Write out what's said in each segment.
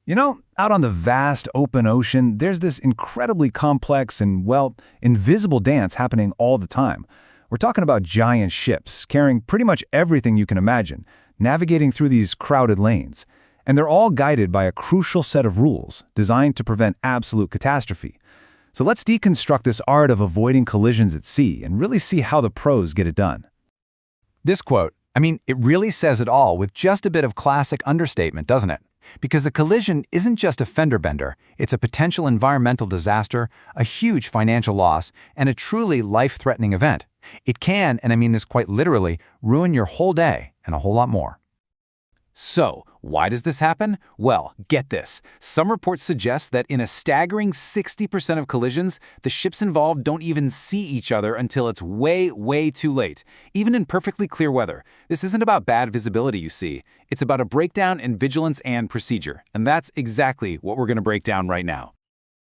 Out on the vast open ocean, there's this incredibly complex and, well, invisible dance happening all the time. We're talking about giant ships carrying pretty much everything you can imagine, navigating through these crowded lanes. And they're all guided by a crucial set of rules designed to prevent absolute catastrophe. So let's deconstruct this art of avoiding collisions at sea and really see how the pros get it done. This quote, it really says it all with just a bit of classic understatement, doesn't it? Because a collision isn't just a fender bender, it's a potential environmental disaster, a huge financial loss, and a truly life-threatening event. It can, and I mean this quite literally, ruin your whole day and a whole lot more. So, why does this happen? Well, get this. Some reports suggest that in a staggering 60% of collisions, the ships involved don't even see each other until it's way, way too late, even in perfectly clear weather. This isn't about bad visibility, you see. It's about a breakdown in vigilance and procedure, and that's exactly what we're going to break down right now.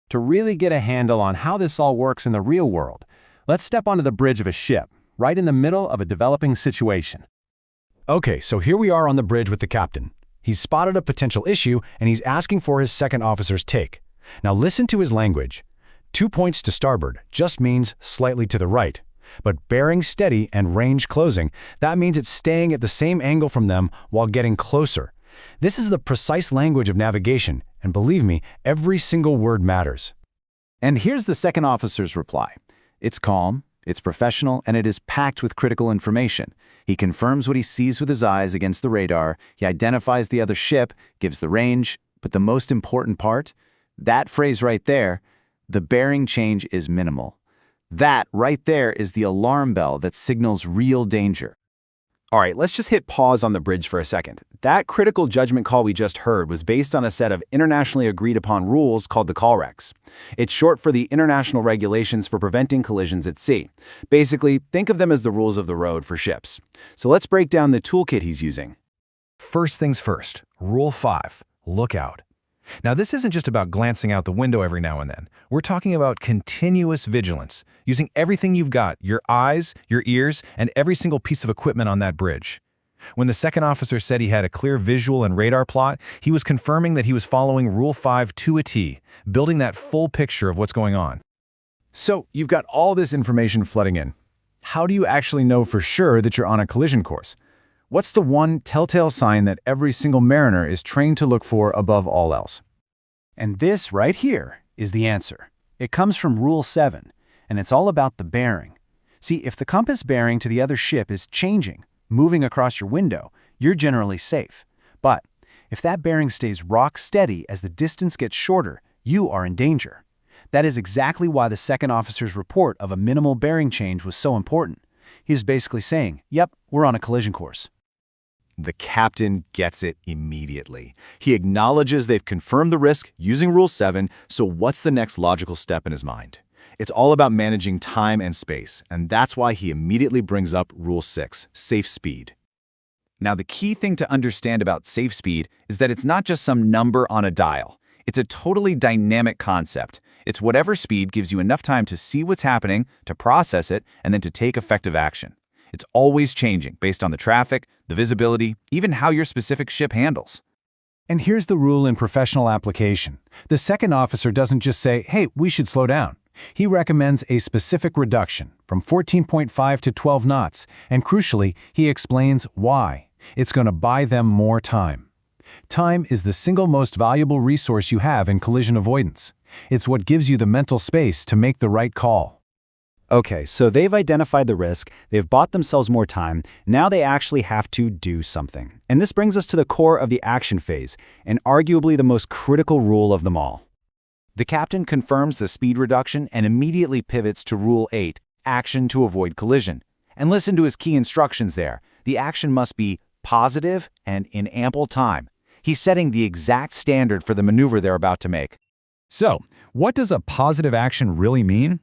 To really get a handle on how this all works in the real world, let's step onto the bridge of a ship, right in the middle of a developing situation. Okay, so here we are on the bridge with the captain. He's spotted a potential issue, and he's asking for his second officer's take. Now listen to his language. 2 points to starboard just means slightly to the right. But bearing steady and range closing, that means it's staying at the same angle from them while getting closer. This is the precise language of navigation, and believe me, every single word matters. And here's the second officer's reply. It's calm, it's professional, and it is packed with critical information. He confirms what he sees with his eyes against the radar, he identifies the other ship, gives the range, but the most important part? That phrase right there, the bearing change is minimal. That right there is the alarm bell that signals real danger. All right, let's just hit pause on the bridge for a second. That critical judgment call we just heard was based on a set of internationally agreed upon rules called the COLREGs. It's short for the International Regulations for Preventing Collisions at Sea. Basically, think of them as the rules of the road for ships. So let's break down the toolkit he's using. First things first, Rule 5, look out. Now, this isn't just about glancing out the window every now and then. We're talking about continuous vigilance, using everything you've got, your eyes, your ears, and every single piece of equipment on that bridge. When the second officer said he had a clear visual and radar plot, he was confirming that he was following Rule 5 to a T, building that full picture of what's going on. So, you've got all this information flooding in. How do you actually know for sure that you're on a collision course? What's the one telltale sign that every single mariner is trained to look for above all else? And this right here is the answer. It comes from Rule 7, and it's all about the bearing. See, if the compass bearing to the other ship is changing, moving across your window, you're generally safe. But if that bearing stays rock steady as the distance gets shorter, you are in danger. That is exactly why the second officer's report of a minimal bearing change was so important. He was basically saying, yep, we're on a collision course. The captain gets it immediately. He acknowledges they've confirmed the risk using Rule 7, so what's the next logical step in his mind? It's all about managing time and space, and that's why he immediately brings up Rule 6, safe speed. Now, the key thing to understand about safe speed is that it's not just some number on a dial. It's a totally dynamic concept. It's whatever speed gives you enough time to see what's happening, to process it, and then to take effective action. It's always changing based on the traffic, the visibility, even how your specific ship handles. And here's the rule in professional application. The second officer doesn't just say, hey, we should slow down. He recommends a specific reduction from 14.5 to 12 knots, and crucially, he explains why. It's going to buy them more time. Time is the single most valuable resource you have in collision avoidance. It's what gives you the mental space to make the right call. Okay, so they've identified the risk, they've bought themselves more time, now they actually have to do something. And this brings us to the core of the action phase, and arguably the most critical rule of them all. The captain confirms the speed reduction and immediately pivots to Rule 8, action to avoid collision. And listen to his key instructions there. The action must be positive and in ample time. He's setting the exact standard for the maneuver they're about to make. So, what does a positive action really mean?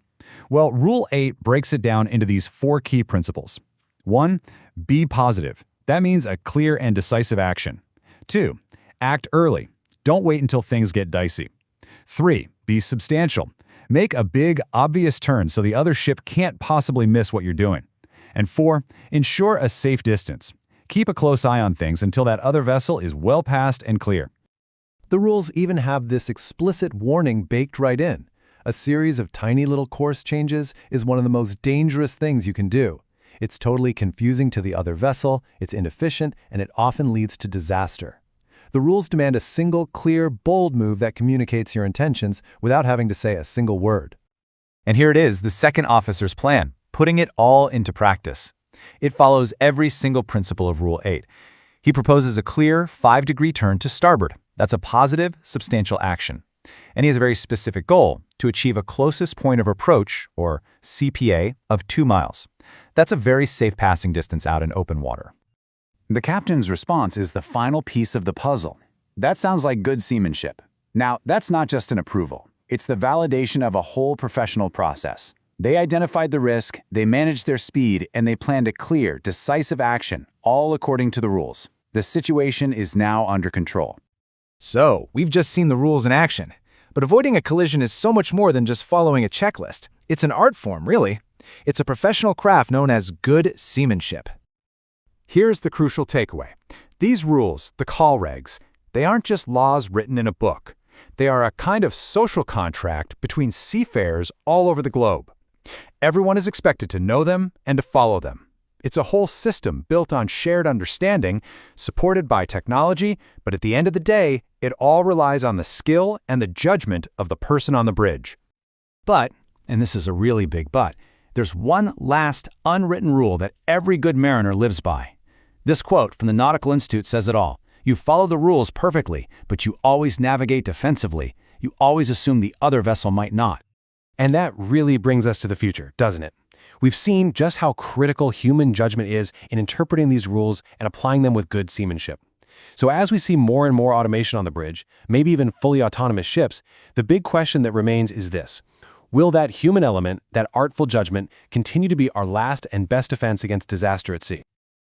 Well, Rule 8 breaks it down into these 4 key principles. 1. Be positive. That means a clear and decisive action. 2. Act early. Don't wait until things get dicey. 3. Be substantial. Make a big, obvious turn so the other ship can't possibly miss what you're doing. And 4. Ensure a safe distance. Keep a close eye on things until that other vessel is well past and clear. The rules even have this explicit warning baked right in. A series of tiny little course changes is one of the most dangerous things you can do. It's totally confusing to the other vessel, it's inefficient, and it often leads to disaster. The rules demand a single, clear, bold move that communicates your intentions without having to say a single word. And here it is, the second officer's plan, putting it all into practice. It follows every single principle of Rule 8. He proposes a clear 5-degree turn to starboard. That's a positive, substantial action. And he has a very specific goal, to achieve a closest point of approach, or CPA, of 2 miles. That's a very safe passing distance out in open water. The captain's response is the final piece of the puzzle. That sounds like good seamanship. Now, that's not just an approval. It's the validation of a whole professional process. They identified the risk, they managed their speed, and they planned a clear, decisive action, all according to the rules. The situation is now under control. So, we've just seen the rules in action. But avoiding a collision is so much more than just following a checklist. It's an art form, really. It's a professional craft known as good seamanship. Here's the crucial takeaway. These rules, the COLREGs, they aren't just laws written in a book. They are a kind of social contract between seafarers all over the globe. Everyone is expected to know them and to follow them. It's a whole system built on shared understanding, supported by technology, but at the end of the day, it all relies on the skill and the judgment of the person on the bridge. But, and this is a really big but, there's one last unwritten rule that every good mariner lives by. This quote from the Nautical Institute says it all. You follow the rules perfectly, but you always navigate defensively. You always assume the other vessel might not. And that really brings us to the future, doesn't it? We've seen just how critical human judgment is in interpreting these rules and applying them with good seamanship. So as we see more and more automation on the bridge, maybe even fully autonomous ships, the big question that remains is this. Will that human element, that artful judgment, continue to be our last and best defense against disaster at sea?